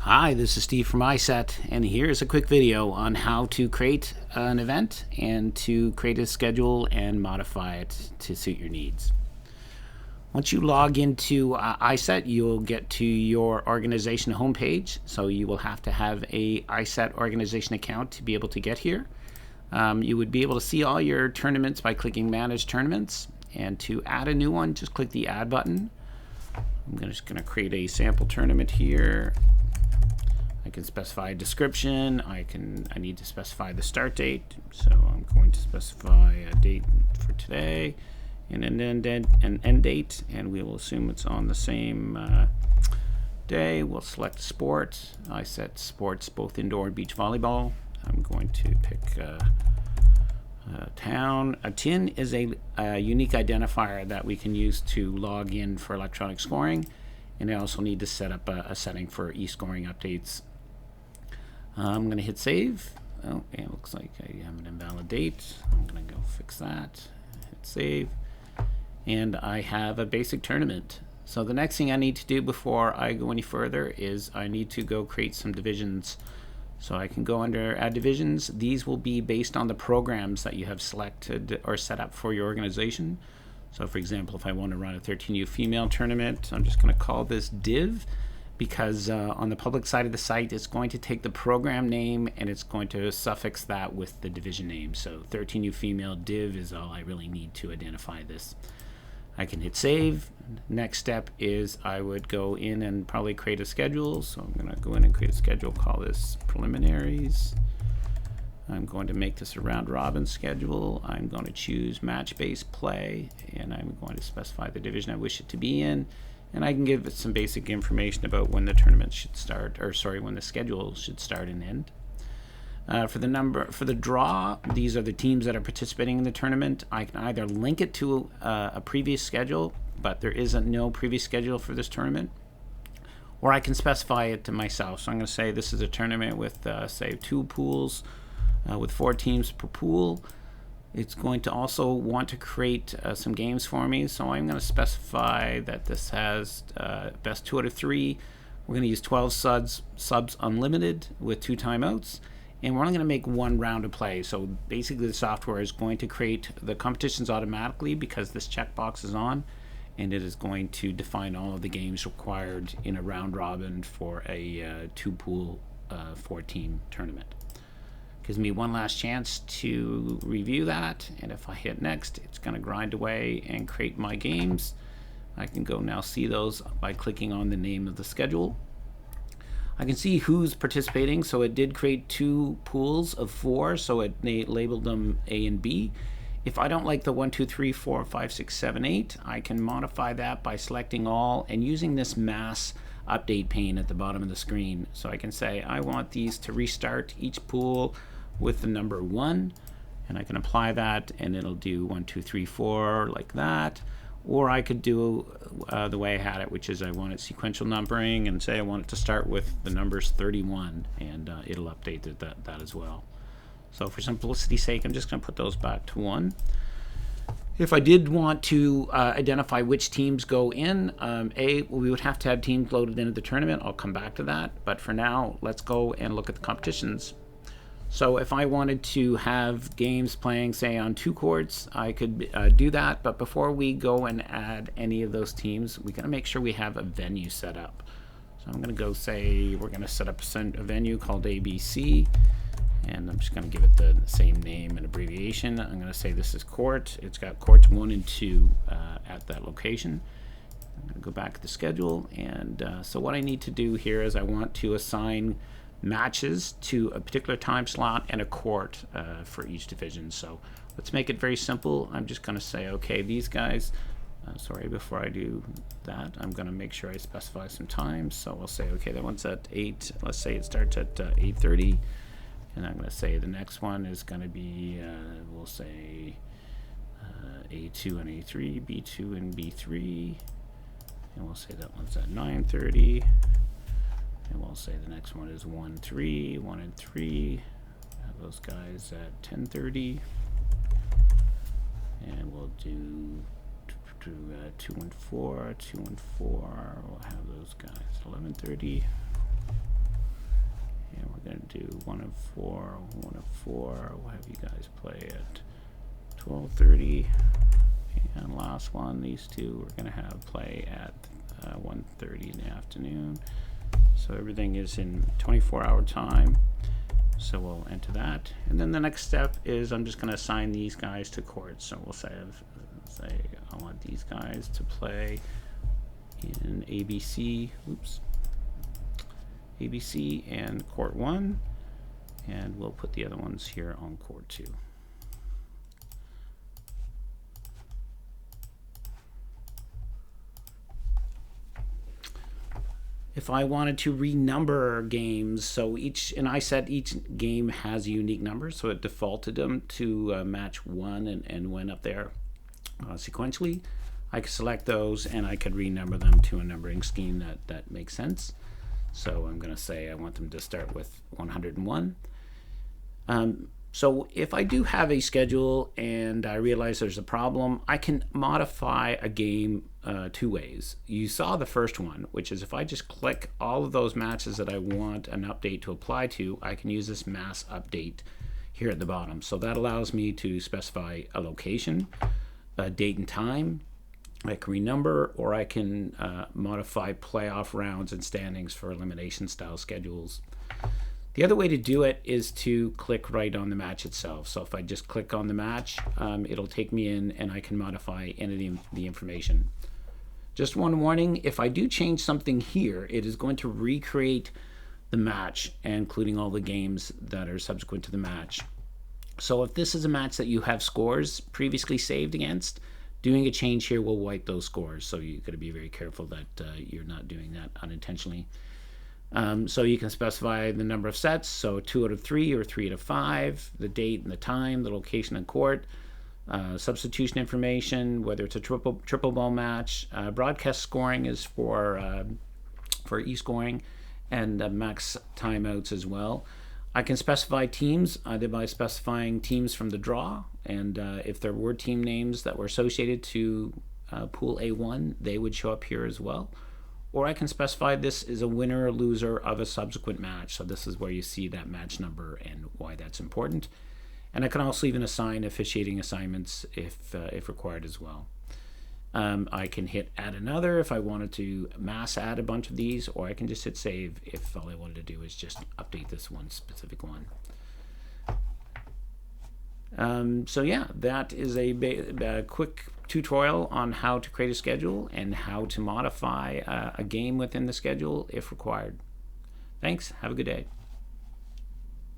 Hi, this is Steve from iSet, and here's a quick video on how to create an event and to create a schedule and modify it to suit your needs. Once you log into iSet, you'll get to your organization homepage, so you will have to have a iSet organization account to be able to get here. You would be able to see all your tournaments by clicking Manage Tournaments, and to add a new one, just click the Add button. I'm just going to create a sample tournament here. I can specify a description. I need to specify the start date, so I'm going to specify a date for today and an end date, and we will assume it's on the same day. We'll select sport. I set sports both indoor and beach volleyball. I'm going to pick town. A TIN is a unique identifier that we can use to log in for electronic scoring, and I also need to set up a setting for e-scoring updates. I'm going to hit save. Oh, it looks like I have an invalid date. I'm going to go fix that. Hit save. And I have a basic tournament. So the next thing I need to do before I go any further is I need to go create some divisions. So I can go under Add Divisions. These will be based on the programs that you have selected or set up for your organization. So for example, if I want to run a 13U female tournament, I'm just going to call this div, because on the public side of the site, it's going to take the program name and it's going to suffix that with the division name. So 13U female div is all I really need to identify this. I can hit save. Next step is I would go in and probably create a schedule. So I'm going to go in and create a schedule, call this preliminaries. I'm going to make this a round robin schedule. I'm going to choose match-based play, and I'm going to specify the division I wish it to be in. And I can give it some basic information about when the tournament should start, or sorry, when the schedule should start and end. For the draw, these are the teams that are participating in the tournament. I can either link it to a previous schedule, but there isn't no previous schedule for this tournament, or I can specify it to myself. So I'm going to say this is a tournament with, say, 2 pools with 4 teams per pool. It's going to also want to create some games for me, so I'm going to specify that this has best 2 out of 3. We're going to use 12 subs unlimited with 2 timeouts, and we're only going to make 1 round of play. So basically the software is going to create the competitions automatically because this checkbox is on, and it is going to define all of the games required in a round robin for a 2-pool 4-team tournament. Gives me one last chance to review that, and if I hit next, it's going to grind away and create my games. I can go now see those by clicking on the name of the schedule. I can see who's participating, so it did create 2 pools of 4, so it labeled them A and B. If I don't like the 1, 2, 3, 4, 5, 6, 7, 8, I can modify that by selecting all and using this mass update pane at the bottom of the screen. So I can say I want these to restart each pool with the number 1, and I can apply that and it'll do 1, 2, 3, 4 like that. Or I could do the way I had it, which is I want it sequential numbering, and say I want it to start with the numbers 31, and it'll update that as well. So for simplicity's sake, I'm just going to put those back to 1. If I did want to identify which teams go in, we would have to have teams loaded into the tournament. I'll come back to that, but for now, let's go and look at the competitions. So if I wanted to have games playing, say, on 2 courts, I could do that. But before we go and add any of those teams, we got to make sure we have a venue set up. So I'm going to go say we're going to set up a venue called ABC, and I'm just going to give it the same name and abbreviation. I'm going to say this is court. It's got courts 1 and 2 at that location. I'm going to go back to the schedule, and so what I need to do here is I want to assign matches to a particular time slot and a court for each division. So let's make it very simple. I'm just going to say, okay, these guys, sorry, before I do that, I'm going to make sure I specify some times. So I'll say, okay, that one's at 8. Let's say it starts at 8:30. And I'm going to say the next one is going to be, we'll say A2 and A3, B2 and B3. And we'll say that one's at 9:30. And we'll say the next one is 1, 3, 1 and 3. Have those guys at 10:30. And we'll do 2 and 4, 2 and 4. We'll have those guys 11:30. 1 of 4, 1 of 4. We'll have you guys play at 12:30. And last one, these two we're going to have play at 1:30 in the afternoon. So everything is in 24-hour time. So we'll enter that. And then the next step is I'm just going to assign these guys to courts. So we'll say I want these guys to play in ABC. Oops. ABC and court 1. And we'll put the other ones here on court 2. If I wanted to renumber games, so and I said each game has a unique number, so it defaulted them to match 1 and went up there sequentially. I could select those and I could renumber them to a numbering scheme that makes sense. So I'm going to say I want them to start with 101. So if I do have a schedule and I realize there's a problem, I can modify a game 2 ways. You saw the first one, which is if I just click all of those matches that I want an update to apply to, I can use this mass update here at the bottom. So that allows me to specify a location, a date and time. I can renumber, or I can modify playoff rounds and standings for elimination style schedules. The other way to do it is to click right on the match itself. So if I just click on the match, it'll take me in and I can modify any of the information. Just one warning, if I do change something here, it is going to recreate the match, including all the games that are subsequent to the match. So if this is a match that you have scores previously saved against, doing a change here will wipe those scores. So you've got to be very careful that you're not doing that unintentionally. So you can specify the number of sets, so 2 out of 3 or 3 out of 5, the date and the time, the location and court, substitution information, whether it's a triple ball match. Broadcast scoring is for e-scoring, and max timeouts as well. I can specify teams either by specifying teams from the draw, and if there were team names that were associated to Pool A1, they would show up here as well. Or I can specify this is a winner or loser of a subsequent match. So this is where you see that match number and why that's important. And I can also even assign officiating assignments if required as well. I can hit add another if I wanted to mass add a bunch of these, or I can just hit save if all I wanted to do is just update this one specific one. So yeah, that is a quick tutorial on how to create a schedule and how to modify a game within the schedule if required. Thanks. Have a good day.